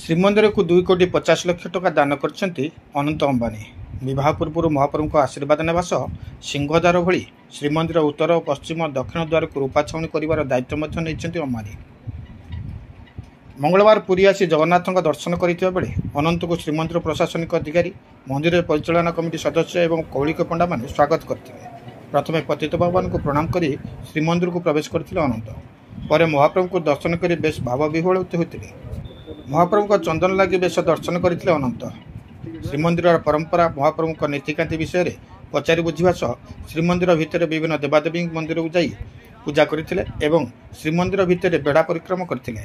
श्रीमंदिर को 2,50,00,000 टका दान करछंती अनंत अंबानी। विवाह पूर्व महाप्रभु आशीर्वाद नेवा सह सिंहद्वार भली श्रीमंदिर उत्तर और पश्चिम दक्षिण द्वार को रूपा छाउणी कर दायित्व अंबानी। मंगलवार पुरी आसी जगन्नाथ दर्शन करथिबा बेले अनंत को श्रीमंदिर प्रशासनिक अधिकारी, मंदिर परिचालना कमिटी सदस्य और कौलिक पंडा माने स्वागत करथिले। प्रथमे पतित भगवान को प्रणाम करी श्रीमंदिर को प्रवेश करथिले अनंत। पर महाप्रभु को दर्शन कर बेश भावविह्वल होते। महाप्रभु चंदन लगी बेश दर्शन करथिले अनंत। श्रीमंदिर परंपरा, महाप्रभु नीतिकांति विषय में पचारि बुझा सह श्रीमंदिर भितर विभिन्न देवादेवी मंदिर को जाई पूजा करथिले एवं श्रीमंदिर भितर बेढ़ा परिक्रमा करथिले।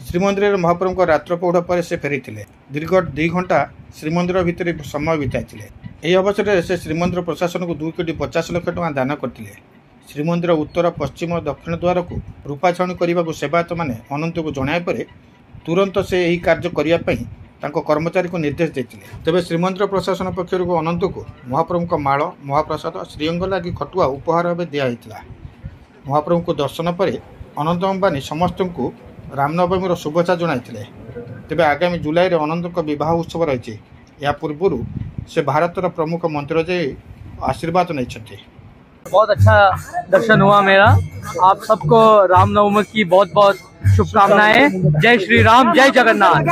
श्रीमंदिर महाप्रभु रात्र पौढ़ पर से फेरीथिले। दीर्घ 2 घंटा श्रीमंदिर भितर समय बिताइथिले। यह अवसर में से श्रीमंदिर प्रशासन को 2,50,00,000 टका दान करथिले। श्रीमंदिर उत्तर, पश्चिम और दक्षिण द्वार को रूपा छाउणी करने को सेवायत मैंने अनंत को जणाया पर तुरंत से यही कार्य करने कर्मचारी को निर्देश देते। तेज श्रीमंदिर प्रशासन पक्षर अनंत को महाप्रभु माल, महाप्रसाद, श्रीअंग लगी खटुआ उपहार भाव दिया। महाप्रभु को दर्शन पर अनंत अंबानी समस्त को रामनवमी शुभेच्छा जणाइथिले। तेज आगामी जुलाई में अनंत विवाह उत्सव रही। या पूर्व से भारतर प्रमुख मंदिर जाई आशीर्वाद नहीं। बहुत अच्छा दर्शन हुआ मेरा। आप सबको रामनवमी की बहुत बहुत शुभकामनाएं। जय श्री राम, जय जगन्नाथ।